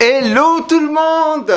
Hello tout le monde!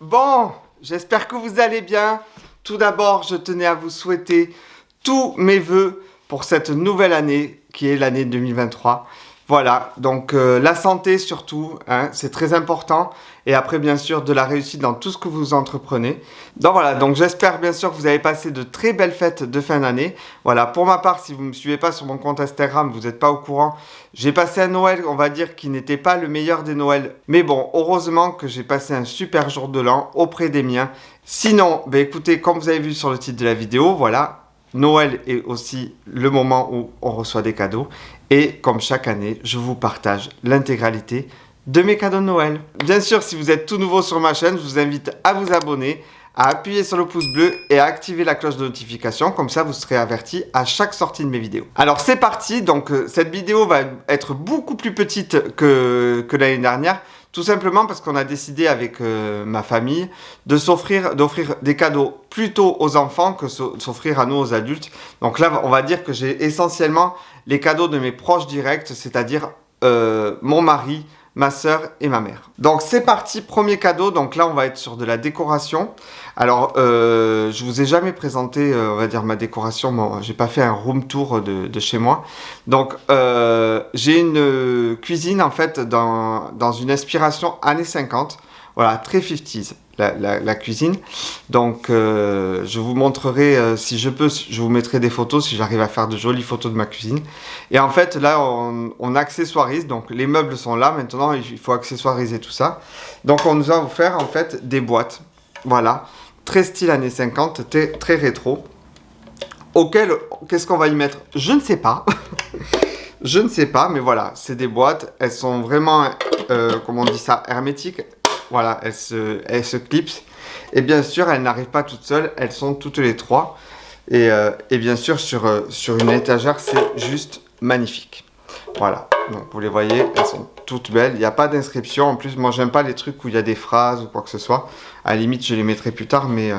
Bon, j'espère que vous allez bien. Tout d'abord, je tenais à vous souhaiter tous mes vœux pour cette nouvelle année qui est l'année 2023. Voilà, donc la santé surtout, hein, c'est très important. Et après, bien sûr, de la réussite dans tout ce que vous entreprenez. Donc voilà, donc j'espère bien sûr que vous avez passé de très belles fêtes de fin d'année. Voilà, pour ma part, si vous ne me suivez pas sur mon compte Instagram, vous n'êtes pas au courant. J'ai passé un Noël, on va dire, qui n'était pas le meilleur des Noëls. Mais bon, heureusement que j'ai passé un super jour de l'an auprès des miens. Sinon, ben écoutez, comme vous avez vu sur le titre de la vidéo, voilà. Noël est aussi le moment où on reçoit des cadeaux. Et comme chaque année, je vous partage l'intégralité de mes cadeaux de Noël. Bien sûr, si vous êtes tout nouveau sur ma chaîne, je vous invite à vous abonner, à appuyer sur le pouce bleu et à activer la cloche de notification. Comme ça, vous serez averti à chaque sortie de mes vidéos. Alors, c'est parti. Donc, cette vidéo va être beaucoup plus petite que l'année dernière. Tout simplement parce qu'on a décidé avec ma famille d'offrir des cadeaux plutôt aux enfants que s'offrir à nous aux adultes. Donc là, on va dire que j'ai essentiellement les cadeaux de mes proches directs, c'est-à-dire mon mari, ma soeur et ma mère. Donc c'est parti, premier cadeau. Donc là, on va être sur de la décoration. Alors, je vous ai jamais présenté, on va dire, ma décoration. Bon, j'ai pas fait un room tour de chez moi. Donc, j'ai une cuisine, en fait, dans une inspiration années 50. Voilà, très 50s, la cuisine. Donc, je vous montrerai, si je peux, je vous mettrai des photos, si j'arrive à faire de jolies photos de ma cuisine. Et en fait, là, on accessoirise. Donc, les meubles sont là. Maintenant, il faut accessoiriser tout ça. Donc, on nous a offert, en fait, des boîtes. Voilà, très style années 50, très rétro. Auquel, qu'est-ce qu'on va y mettre? Je ne sais pas. Je ne sais pas, mais voilà, c'est des boîtes. Elles sont vraiment, comment on dit ça, hermétiques. Voilà, elles se clipsent. Et bien sûr, elles n'arrivent pas toutes seules. Elles sont toutes les trois. Et bien sûr, sur une étagère, c'est juste magnifique. Voilà, donc vous les voyez, elles sont toutes belles. Il n'y a pas d'inscription. En plus, moi, j'aime pas les trucs où il y a des phrases ou quoi que ce soit. À la limite, je les mettrai plus tard, mais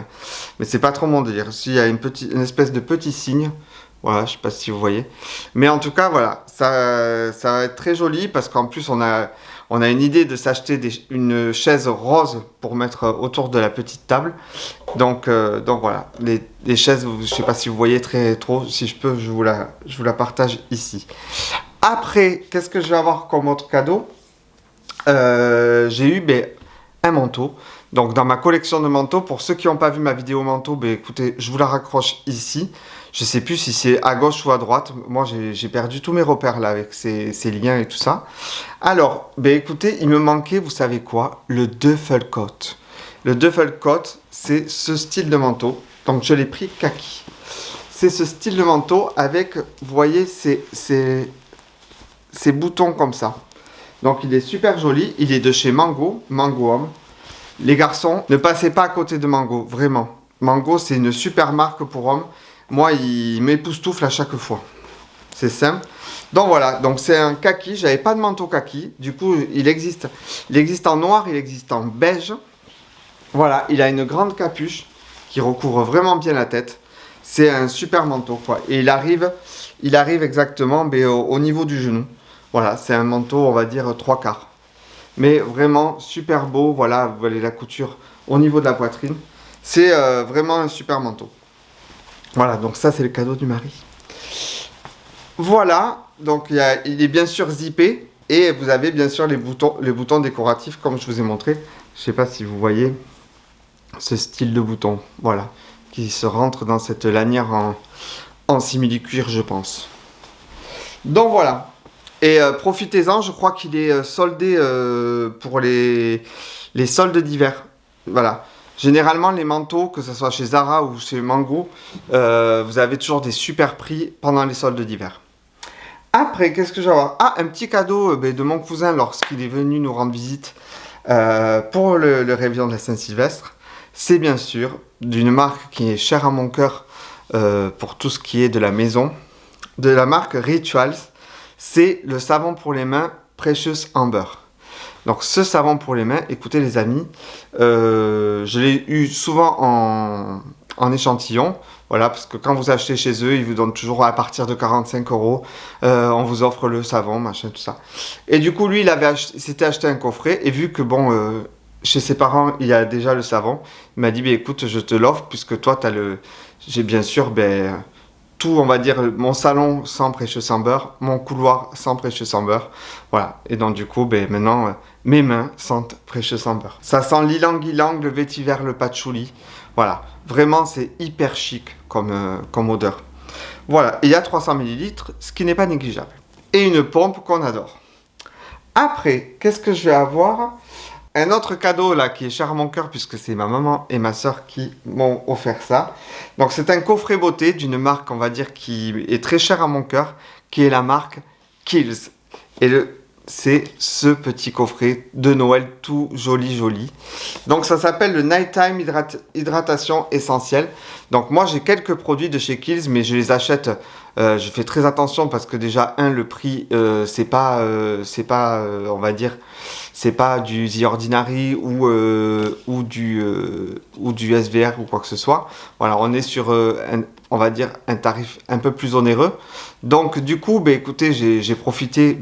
c'est pas trop mon délire. S'il y a une espèce de petit signe, voilà, je sais pas si vous voyez. Mais en tout cas, voilà, ça va être très joli parce qu'en plus, on a une idée de s'acheter une chaise rose pour mettre autour de la petite table. Donc voilà, les chaises, je sais pas si vous voyez très rétro. Si je peux, je vous la partage ici. Après, qu'est-ce que je vais avoir comme autre cadeau? J'ai eu un manteau. Donc dans ma collection de manteaux, pour ceux qui n'ont pas vu ma vidéo manteau, écoutez, je vous la raccroche ici. Je ne sais plus si c'est à gauche ou à droite. Moi, j'ai perdu tous mes repères là avec ces liens et tout ça. Alors, écoutez, il me manquait, vous savez quoi? Le duffel coat. Le duffel coat, c'est ce style de manteau. Donc je l'ai pris kaki. C'est ce style de manteau avec, vous voyez, ces boutons comme ça. Donc il est super joli. Il est de chez Mango Homme. Les garçons, ne passez pas à côté de Mango, vraiment. Mango, c'est une super marque pour hommes. Moi, il m'époustoufle à chaque fois. C'est simple. Donc voilà, donc c'est un kaki. J'avais pas de manteau kaki. Du coup, il existe en noir, il existe en beige. Voilà, il a une grande capuche qui recouvre vraiment bien la tête. C'est un super manteau, quoi. Et il arrive exactement au niveau du genou. Voilà, c'est un manteau, on va dire, 3/4. Mais vraiment super beau. Voilà, vous voyez la couture au niveau de la poitrine. C'est vraiment un super manteau. Voilà, donc ça, c'est le cadeau du mari. Voilà, donc il est bien sûr zippé. Et vous avez bien sûr les boutons décoratifs, comme je vous ai montré. Je ne sais pas si vous voyez ce style de bouton. Voilà, qui se rentre dans cette lanière en simili-cuir, je pense. Donc voilà. Et profitez-en, je crois qu'il est soldé pour les soldes d'hiver. Voilà. Généralement, les manteaux, que ce soit chez Zara ou chez Mango, vous avez toujours des super prix pendant les soldes d'hiver. Après, qu'est-ce que je vais avoir? Ah, un petit cadeau de mon cousin lorsqu'il est venu nous rendre visite pour le réveillon de la Saint-Sylvestre. C'est bien sûr d'une marque qui est chère à mon cœur pour tout ce qui est de la maison, de la marque Rituals. C'est le savon pour les mains Precious Amber. Donc ce savon pour les mains, écoutez les amis, je l'ai eu souvent en échantillon. Voilà, parce que quand vous achetez chez eux, ils vous donnent toujours à partir de 45 euros. On vous offre le savon, machin, tout ça. Et du coup, lui, s'était acheté un coffret. Et vu que, bon, chez ses parents, il y a déjà le savon, il m'a dit, bah, écoute, je te l'offre, puisque toi, tu as le... J'ai bien sûr, ben, tout, on va dire, mon salon sans prêche sans beurre, mon couloir sans prêche sans beurre. Voilà. Et donc, du coup, ben, maintenant, mes mains sentent prêche sans beurre. Ça sent l'ilang-ilang, le vétiver, le patchouli. Voilà. Vraiment, c'est hyper chic comme odeur. Voilà. Et il y a 300 ml, ce qui n'est pas négligeable. Et une pompe qu'on adore. Après, qu'est-ce que je vais avoir? Un autre cadeau là qui est cher à mon cœur puisque c'est ma maman et ma soeur qui m'ont offert ça. Donc c'est un coffret beauté d'une marque on va dire qui est très chère à mon cœur, qui est la marque Kiehl's. Et c'est ce petit coffret de Noël tout joli. Donc ça s'appelle le Nighttime Hydratation Essentielle. Donc moi j'ai quelques produits de chez Kiehl's mais je les achète, je fais très attention parce que déjà le prix c'est pas on va dire c'est pas du The Ordinary ou du SVR ou quoi que ce soit. Voilà, on est sur on va dire un tarif un peu plus onéreux. Donc du coup, ben, écoutez, j'ai profité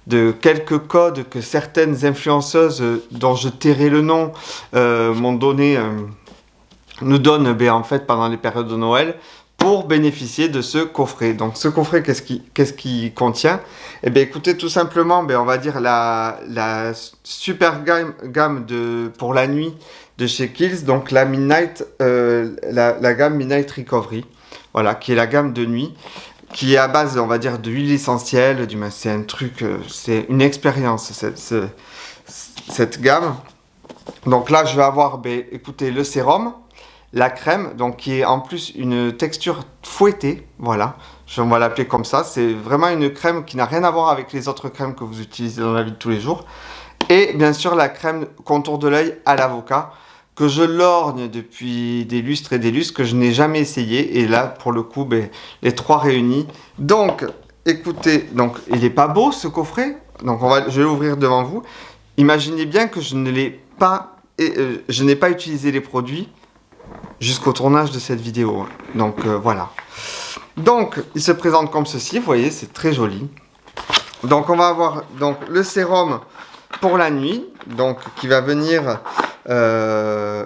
de quelques codes que certaines influenceuses dont je tairai le nom m'ont donné, nous donnent en fait pendant les périodes de Noël pour bénéficier de ce coffret. Donc ce coffret, qu'est-ce qu'il contient? Eh bien écoutez, tout simplement, on va dire la super gamme pour la nuit de chez Kiehl's, donc la Midnight, la gamme Midnight Recovery, voilà, qui est la gamme de nuit, qui est à base, on va dire, d'huile essentielle, c'est un truc, c'est une expérience, cette gamme. Donc là, je vais avoir, écoutez, le sérum, la crème, donc qui est en plus une texture fouettée, voilà, on va l'appeler comme ça. C'est vraiment une crème qui n'a rien à voir avec les autres crèmes que vous utilisez dans la vie de tous les jours. Et bien sûr la crème contour de l'œil à l'avocat, que je lorgne depuis des lustres et des lustres, que je n'ai jamais essayé. Et là, pour le coup, les trois réunis. Donc, écoutez, donc il n'est pas beau ce coffret. Donc je vais l'ouvrir devant vous. Imaginez bien que je n'ai pas utilisé les produits jusqu'au tournage de cette vidéo. Donc voilà. Donc il se présente comme ceci, vous voyez, c'est très joli. Donc on va avoir donc le sérum pour la nuit, donc qui va venir. Qu'est-ce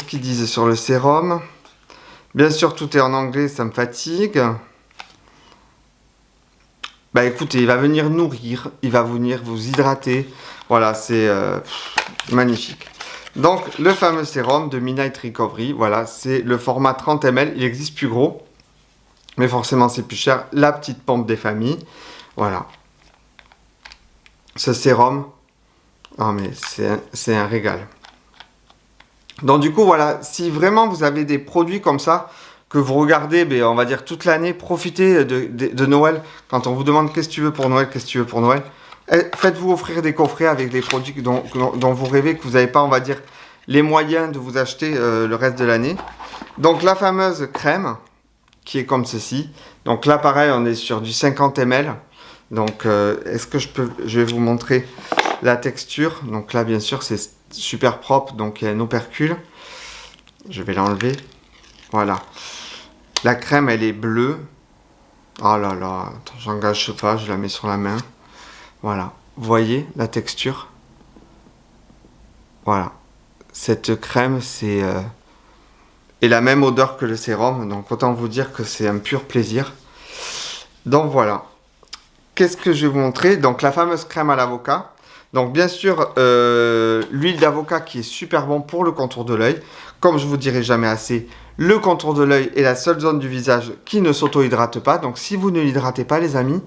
qu'ils disent sur le sérum? Bien sûr, tout est en anglais, ça me fatigue. Bah écoutez, il va venir nourrir, il va venir vous hydrater. Voilà, c'est magnifique. Donc, le fameux sérum de Midnight Recovery, voilà, c'est le format 30 ml. Il existe plus gros, mais forcément, c'est plus cher. La petite pompe des familles, voilà. Ce sérum, oh mais c'est un régal. Donc, du coup, voilà, si vraiment vous avez des produits comme ça, que vous regardez, on va dire toute l'année, profitez de Noël. Quand on vous demande qu'est-ce que tu veux pour Noël, qu'est-ce que tu veux pour Noël, faites-vous offrir des coffrets avec des produits dont vous rêvez, que vous n'avez pas, on va dire, les moyens de vous acheter le reste de l'année. Donc la fameuse crème, qui est comme ceci. Donc là, pareil, on est sur du 50 ml. Donc, est-ce que je vais vous montrer la texture. Donc là, bien sûr, c'est super propre. Donc il y a un opercule. Je vais l'enlever. Voilà. La crème, elle est bleue. Oh là là, attends, j'engage pas, je la mets sur la main. Voilà, vous voyez la texture? Voilà, cette crème, c'est et la même odeur que le sérum, donc autant vous dire que c'est un pur plaisir. Donc voilà, qu'est-ce que je vais vous montrer? Donc la fameuse crème à l'avocat. Donc bien sûr, l'huile d'avocat qui est super bon pour le contour de l'œil. Comme je vous dirai jamais assez, le contour de l'œil est la seule zone du visage qui ne s'auto-hydrate pas. Donc si vous ne l'hydratez pas, les amis,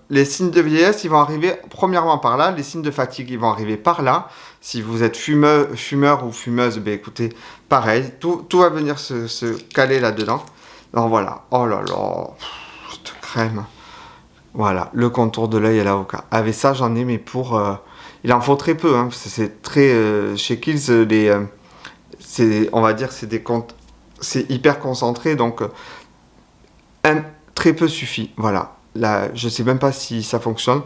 les signes de vieillesse, ils vont arriver premièrement par là. Les signes de fatigue, ils vont arriver par là. Si vous êtes fumeur ou fumeuse, écoutez, pareil. Tout va venir se caler là-dedans. Donc voilà. Oh là là, cette crème. Voilà, le contour de l'œil à l'avocat. Avec ça, j'en ai, mais pour... il en faut très peu, hein, parce que c'est très... chez Kiehl's, on va dire, c'est hyper concentré, donc très peu suffit. Voilà, là, je sais même pas si ça fonctionne,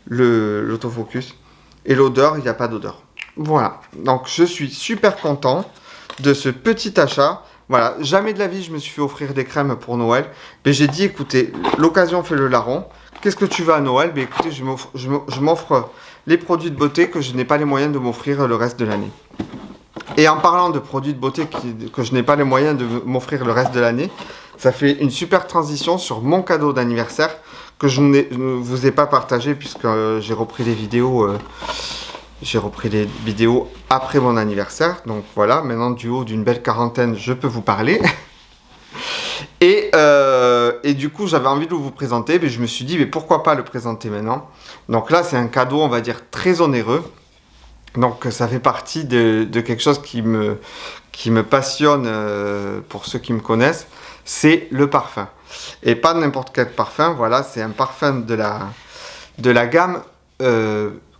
l'autofocus. Et l'odeur, il n'y a pas d'odeur. Voilà, donc je suis super content de ce petit achat. Voilà, jamais de la vie je me suis fait offrir des crèmes pour Noël. Mais j'ai dit, écoutez, l'occasion fait le larron. Qu'est-ce que tu veux à Noël? Ben écoutez, je m'offre les produits de beauté que je n'ai pas les moyens de m'offrir le reste de l'année. Et en parlant de produits de beauté que je n'ai pas les moyens de m'offrir le reste de l'année, ça fait une super transition sur mon cadeau d'anniversaire que je ne vous ai pas partagé puisque j'ai repris les vidéos. J'ai repris les vidéos après mon anniversaire. Donc voilà, maintenant du haut d'une belle quarantaine, je peux vous parler. Et du coup, j'avais envie de vous présenter, mais je me suis dit, mais pourquoi pas le présenter maintenant? Donc là, c'est un cadeau, on va dire, très onéreux. Donc ça fait partie de quelque chose qui me passionne pour ceux qui me connaissent, c'est le parfum. Et pas n'importe quel parfum, voilà, c'est un parfum de la gamme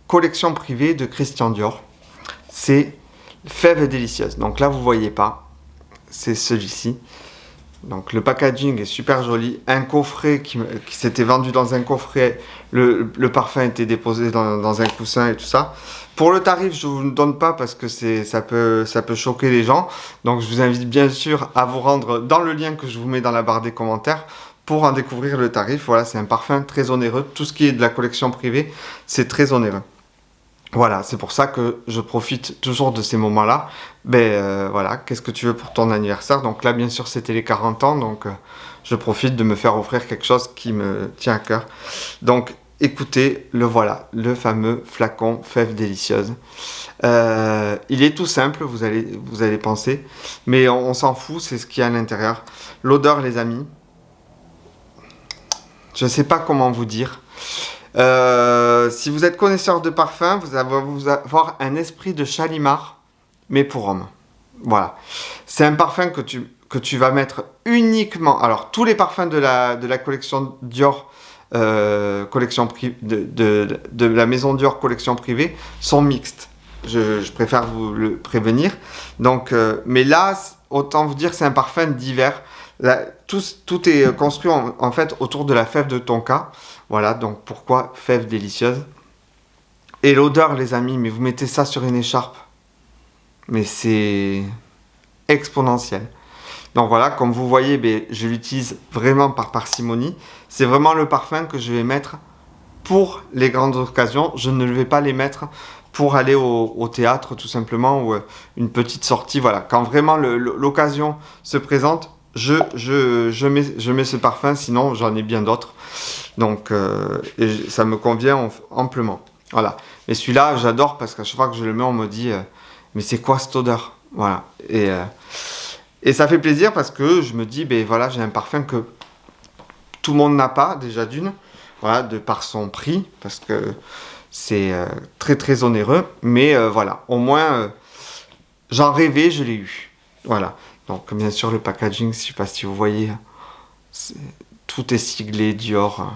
collection privée de Christian Dior. C'est Fève délicieuse. Donc là, vous voyez pas, c'est celui-ci. Donc le packaging est super joli, un coffret qui s'était vendu dans un coffret, le parfum était déposé dans un coussin et tout ça. Pour le tarif, je ne vous le donne pas parce que ça peut choquer les gens. Donc je vous invite bien sûr à vous rendre dans le lien que je vous mets dans la barre des commentaires pour en découvrir le tarif. Voilà, c'est un parfum très onéreux. Tout ce qui est de la collection privée, c'est très onéreux. Voilà, c'est pour ça que je profite toujours de ces moments-là. Voilà, qu'est-ce que tu veux pour ton anniversaire? Donc là, bien sûr, c'était les 40 ans, donc je profite de me faire offrir quelque chose qui me tient à cœur. Donc, écoutez, le voilà, le fameux flacon Fève délicieuse. Il est tout simple, vous allez penser, mais on s'en fout, c'est ce qu'il y a à l'intérieur. L'odeur, les amis, je ne sais pas comment vous dire. Si vous êtes connaisseur de parfum, vous allez avoir un esprit de Chalimard, mais pour homme. Voilà. C'est un parfum que tu vas mettre uniquement. Alors, tous les parfums de la collection Dior, de la maison Dior collection privée, sont mixtes. Je préfère vous le prévenir. Donc, mais là, autant vous dire que c'est un parfum d'hiver. Tout est construit en fait autour de la fève de tonka. Voilà, donc pourquoi Fève délicieuse. Et l'odeur, les amis, mais vous mettez ça sur une écharpe. Mais c'est exponentiel. Donc voilà, comme vous voyez, je l'utilise vraiment par parcimonie. C'est vraiment le parfum que je vais mettre pour les grandes occasions. Je ne vais pas les mettre pour aller au théâtre tout simplement ou une petite sortie. Voilà, quand vraiment l'occasion se présente, je mets ce parfum, sinon j'en ai bien d'autres. Donc ça me convient amplement. Voilà. Mais celui-là, j'adore parce qu'à chaque fois que je le mets, on me dit mais c'est quoi cette odeur? Voilà. Et ça fait plaisir parce que je me dis voilà, j'ai un parfum que tout le monde n'a pas, déjà d'une. Voilà, de par son prix, parce que c'est très très onéreux. Mais voilà, au moins j'en rêvais, je l'ai eu. Voilà. Donc bien sûr le packaging, je ne sais pas si vous voyez, tout est siglé Dior.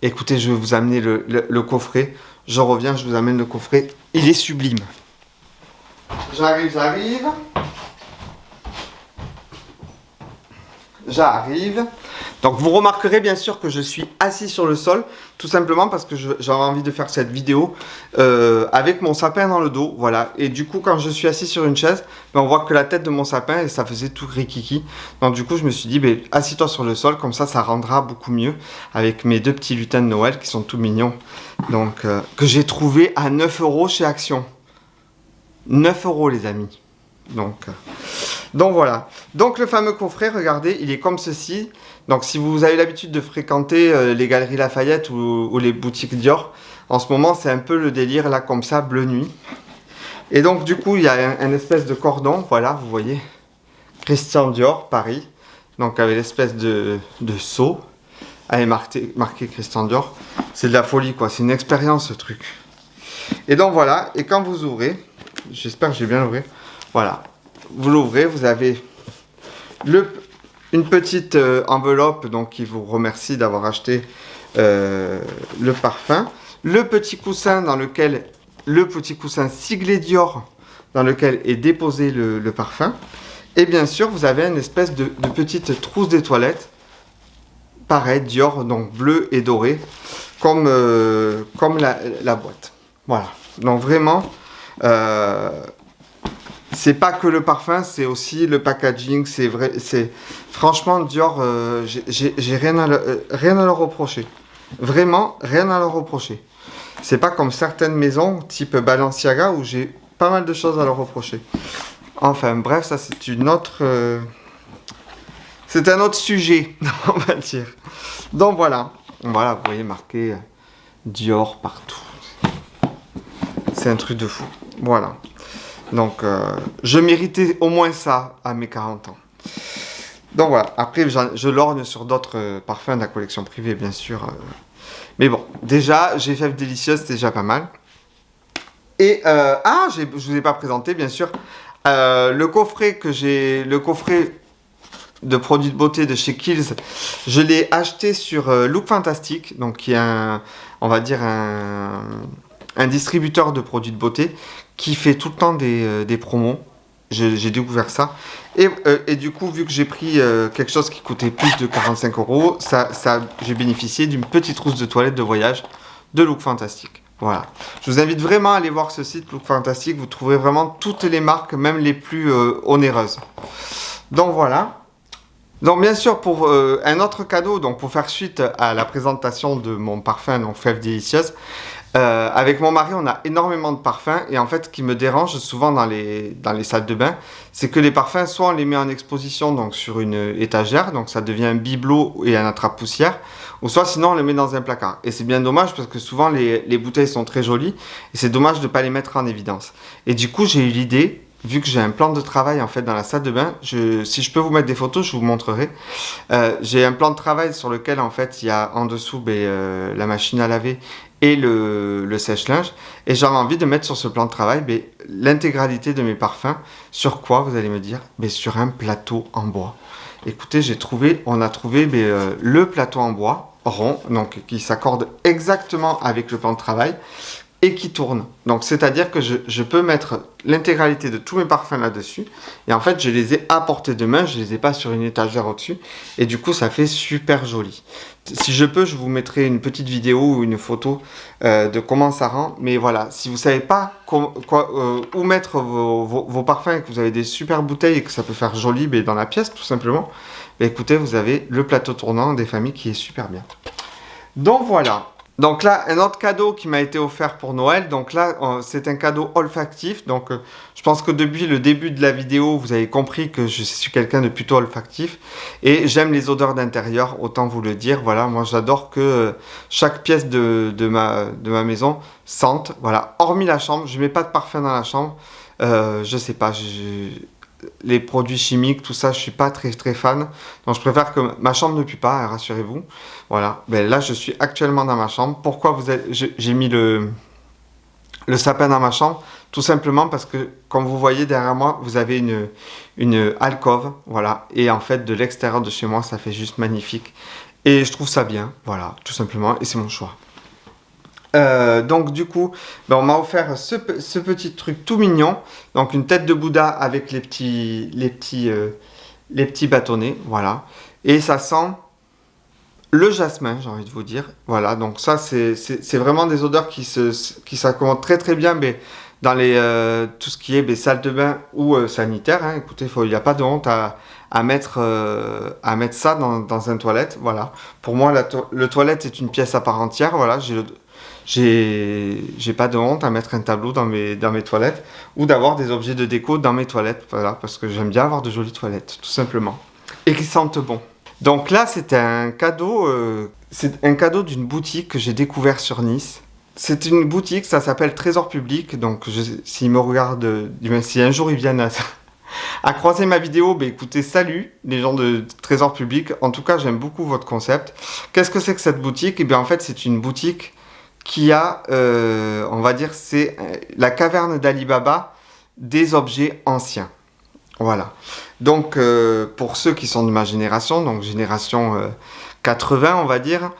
Écoutez, je vais vous amener le coffret. Je reviens, je vous amène le coffret. Il est sublime. J'arrive. Donc vous remarquerez bien sûr que je suis assis sur le sol, tout simplement parce que j'avais envie de faire cette vidéo avec mon sapin dans le dos, voilà. Et du coup quand je suis assis sur une chaise, on voit que la tête de mon sapin, et ça faisait tout rikiki. Donc du coup je me suis dit, assis-toi sur le sol, comme ça rendra beaucoup mieux avec mes deux petits lutins de Noël qui sont tout mignons. Donc que j'ai trouvé à 9 € chez Action. 9 € les amis. Donc voilà. Donc le fameux coffret, regardez, il est comme ceci. Donc si vous avez l'habitude de fréquenter les galeries Lafayette ou les boutiques Dior, en ce moment c'est un peu le délire là comme ça, bleu nuit. Et donc du coup il y a un espèce de cordon, voilà, vous voyez, Christian Dior, Paris. Donc avec l'espèce de sceau, avec marqué Christian Dior. C'est de la folie quoi, c'est une expérience ce truc. Et donc voilà, et quand vous ouvrez, j'espère que j'ai bien ouvert, voilà. Vous l'ouvrez, vous avez une petite enveloppe donc, qui vous remercie d'avoir acheté le parfum. Le petit coussin siglé Dior dans lequel est déposé le parfum. Et bien sûr, vous avez une espèce de petite trousse des toilettes. Pareil, Dior, donc bleu et doré, comme la boîte. Voilà. Donc vraiment... c'est pas que le parfum, c'est aussi le packaging, c'est vrai, c'est franchement Dior, j'ai rien à leur reprocher. Vraiment, rien à leur reprocher. C'est pas comme certaines maisons, type Balenciaga, où j'ai pas mal de choses à leur reprocher. Enfin, bref, ça c'est une autre, c'est un autre sujet, on va dire. Donc voilà, voilà, vous voyez marqué Dior partout. C'est un truc de fou. Voilà. Donc, je méritais au moins ça à mes 40 ans. Donc voilà, après je lorgne sur d'autres parfums de la collection privée, bien sûr. Mais bon, déjà, j'ai Fève Délicieuse, c'est déjà pas mal. Et, je vous ai pas présenté, bien sûr, le coffret de produits de beauté de chez Kiehl's, je l'ai acheté sur Look Fantastic, donc qui est on va dire un distributeur de produits de beauté qui fait tout le temps des promos. J'ai découvert ça. Et du coup, vu que j'ai pris quelque chose qui coûtait plus de 45 €, j'ai bénéficié d'une petite trousse de toilette de voyage de Look Fantastic. Voilà. Je vous invite vraiment à aller voir ce site Look Fantastic. Vous trouverez vraiment toutes les marques, même les plus onéreuses. Donc voilà. Donc bien sûr, pour un autre cadeau, donc pour faire suite à la présentation de mon parfum, donc Fève Délicieuse, avec mon mari, on a énormément de parfums et en fait, ce qui me dérange souvent dans les salles de bain, c'est que les parfums, soit on les met en exposition donc sur une étagère, donc ça devient un bibelot et un attrape-poussière, ou soit sinon on les met dans un placard. Et c'est bien dommage parce que souvent les bouteilles sont très jolies et c'est dommage de ne pas les mettre en évidence. Et du coup, j'ai eu l'idée, vu que j'ai un plan de travail en fait dans la salle de bain, si je peux vous mettre des photos, je vous montrerai. J'ai un plan de travail sur lequel en fait il y a en dessous la machine à laver et le sèche-linge. Et j'avais envie de mettre sur ce plan de travail l'intégralité de mes parfums. Sur quoi, vous allez me dire? Sur un plateau en bois. Écoutez, on a trouvé le plateau en bois rond, donc qui s'accorde exactement avec le plan de travail et qui tourne. Donc c'est-à-dire que je peux mettre l'intégralité de tous mes parfums là-dessus. Et en fait, je les ai à portée de main, je les ai pas sur une étagère au-dessus. Et du coup, ça fait super joli. Si je peux, je vous mettrai une petite vidéo ou une photo de comment ça rend. Mais voilà, si vous savez pas où mettre vos parfums et que vous avez des super bouteilles et que ça peut faire joli dans la pièce, tout simplement, écoutez, vous avez le plateau tournant des familles qui est super bien. Donc voilà. Donc là, un autre cadeau qui m'a été offert pour Noël. Donc là, c'est un cadeau olfactif. Donc je pense que depuis le début de la vidéo, vous avez compris que je suis quelqu'un de plutôt olfactif. Et j'aime les odeurs d'intérieur, autant vous le dire. Voilà, moi j'adore que chaque pièce de ma maison sente. Voilà, hormis la chambre, je mets pas de parfum dans la chambre. Je sais pas, les produits chimiques, tout ça, je suis pas très très fan. Donc je préfère que ma chambre ne pue pas, hein, rassurez-vous. Voilà. Là, je suis actuellement dans ma chambre. Pourquoi j'ai mis le sapin dans ma chambre? Tout simplement parce que, comme vous voyez derrière moi, vous avez une alcôve. Voilà. Et en fait, de l'extérieur de chez moi, ça fait juste magnifique. Et je trouve ça bien. Voilà, tout simplement. Et c'est mon choix. Donc du coup, on m'a offert ce petit truc tout mignon, donc une tête de Bouddha avec les petits bâtonnets, voilà. Et ça sent le jasmin, j'ai envie de vous dire, voilà. Donc ça, c'est vraiment des odeurs qui s'accommodent très très bien, dans tout ce qui est salle de bain ou sanitaire. Hein. Écoutez, il n'y a pas de honte à mettre ça dans un toilette, voilà. Pour moi, le toilette est une pièce à part entière, voilà. J'ai pas de honte à mettre un tableau dans mes toilettes ou d'avoir des objets de déco dans mes toilettes, voilà, parce que j'aime bien avoir de jolies toilettes, tout simplement, et qui sentent bon. Donc là, c'est un cadeau d'une boutique que j'ai découvert sur Nice. C'est une boutique, ça s'appelle Trésor Public, donc s'ils me regardent, si un jour ils viennent à croiser ma vidéo, écoutez, salut les gens de Trésor Public, en tout cas j'aime beaucoup votre concept. Qu'est-ce que c'est que cette boutique? Et bien en fait c'est une boutique qui a, on va dire, c'est la caverne d'Ali Baba des objets anciens. Voilà. Donc, pour ceux qui sont de ma génération, donc génération 80, on va dire,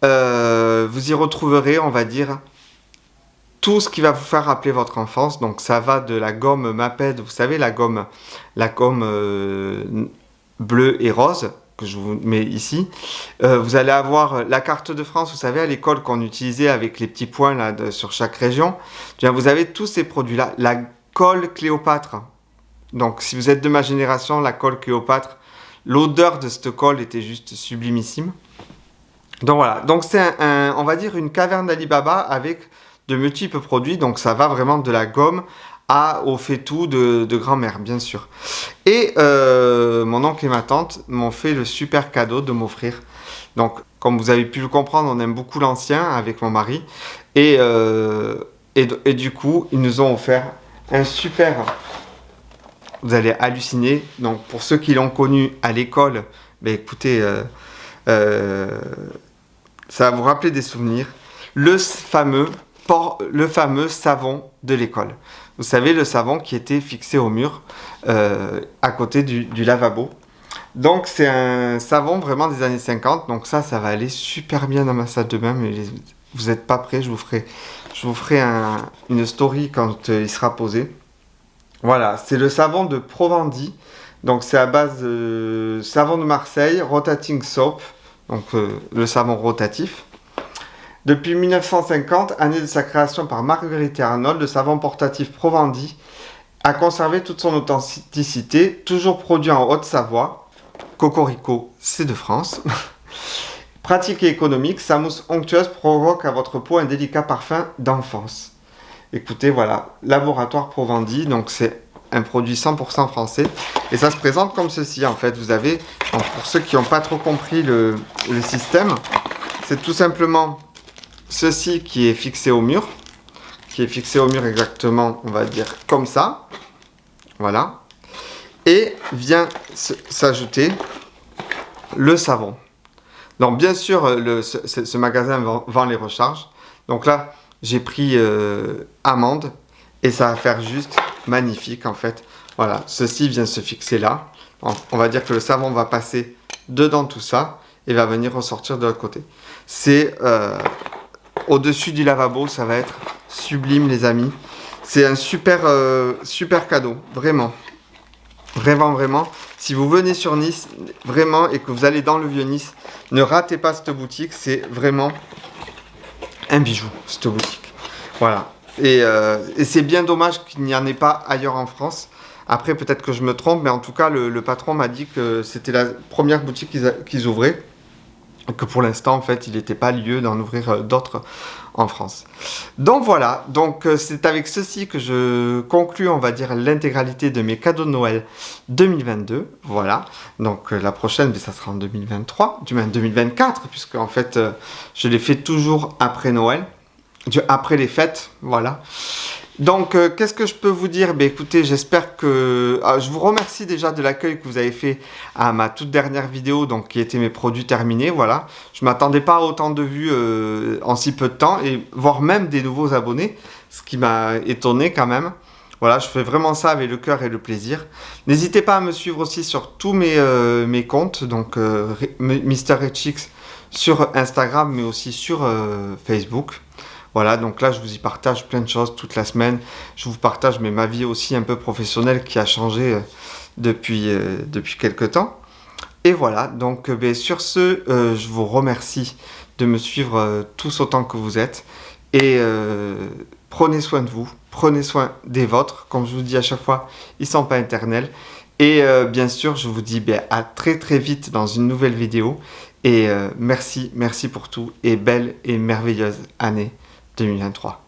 vous y retrouverez, on va dire, tout ce qui va vous faire rappeler votre enfance. Donc, ça va de la gomme Maped, vous savez, la gomme bleue et rose, que je vous mets ici. Vous allez avoir la carte de France, vous savez, à l'école qu'on utilisait avec les petits points là, sur chaque région. Vous avez tous ces produits-là. La colle Cléopâtre, Donc si vous êtes de ma génération, la colle Cléopâtre, l'odeur de cette colle était juste sublimissime. Donc voilà, donc c'est on va dire une caverne d'Alibaba avec de multiples produits. Donc ça va vraiment de la gomme au fait-tout de grand-mère, bien sûr. Et mon oncle et ma tante m'ont fait le super cadeau de m'offrir. Donc, comme vous avez pu le comprendre, on aime beaucoup l'ancien avec mon mari. Et du coup, ils nous ont offert un super... Vous allez halluciner. Donc, pour ceux qui l'ont connu à l'école, ben, écoutez, ça va vous rappeler des souvenirs. Le fameux savon de l'école. Vous savez, le savon qui était fixé au mur à côté du lavabo. Donc, c'est un savon vraiment des années 50. Donc ça va aller super bien dans ma salle de bain. Mais vous n'êtes pas prêts, je vous ferai une story quand il sera posé. Voilà, c'est le savon de Provandi. Donc, c'est à base de savon de Marseille, Rotating Soap. Donc, le savon rotatif. Depuis 1950, année de sa création par Marguerite Arnold, le savon portatif Provandi a conservé toute son authenticité, toujours produit en Haute-Savoie. Cocorico, c'est de France. Pratique et économique, sa mousse onctueuse provoque à votre peau un délicat parfum d'enfance. Écoutez, voilà, laboratoire Provandi, donc c'est un produit 100% français. Et ça se présente comme ceci, en fait. Vous avez, donc pour ceux qui n'ont pas trop compris le système, c'est tout simplement ceci qui est fixé au mur. Qui est fixé au mur exactement, on va dire, comme ça. Voilà. Et vient s'ajouter le savon. Donc bien sûr, ce magasin vend les recharges. Donc là, j'ai pris amande et ça va faire juste magnifique en fait. Voilà, ceci vient se fixer là. On va dire que le savon va passer dedans tout ça et va venir ressortir de l'autre côté. C'est au-dessus du lavabo, ça va être sublime les amis. C'est un super cadeau, vraiment. Vraiment. Si vous venez sur Nice, vraiment, et que vous allez dans le Vieux-Nice, ne ratez pas cette boutique. C'est vraiment un bijou, cette boutique. Voilà. Et c'est bien dommage qu'il n'y en ait pas ailleurs en France. Après, peut-être que je me trompe, mais en tout cas, le patron m'a dit que c'était la première boutique qu'ils ouvraient. Que pour l'instant, en fait, il n'était pas lieu d'en ouvrir d'autres en France. Donc voilà, donc c'est avec ceci que je conclue, on va dire, l'intégralité de mes cadeaux de Noël 2022. Voilà, donc la prochaine, ça sera en 2023, du moins 2024, puisque en fait, je les fais toujours après Noël, après les fêtes, voilà. Donc, qu'est-ce que je peux vous dire? Ben, écoutez, j'espère que... je vous remercie déjà de l'accueil que vous avez fait à ma toute dernière vidéo, donc qui était mes produits terminés, voilà. Je ne m'attendais pas à autant de vues en si peu de temps, et voire même des nouveaux abonnés, ce qui m'a étonné quand même. Voilà, je fais vraiment ça avec le cœur et le plaisir. N'hésitez pas à me suivre aussi sur tous mes comptes, donc MrRedChicks sur Instagram, mais aussi sur Facebook. Voilà, donc là, je vous y partage plein de choses toute la semaine. Je vous partage ma vie aussi un peu professionnelle qui a changé depuis quelques temps. Et voilà, donc sur ce, je vous remercie de me suivre tous autant que vous êtes. Et prenez soin de vous, prenez soin des vôtres. Comme je vous dis à chaque fois, ils ne sont pas éternels. Et bien sûr, je vous dis à très très vite dans une nouvelle vidéo. Et merci pour tout et belle et merveilleuse année 2023.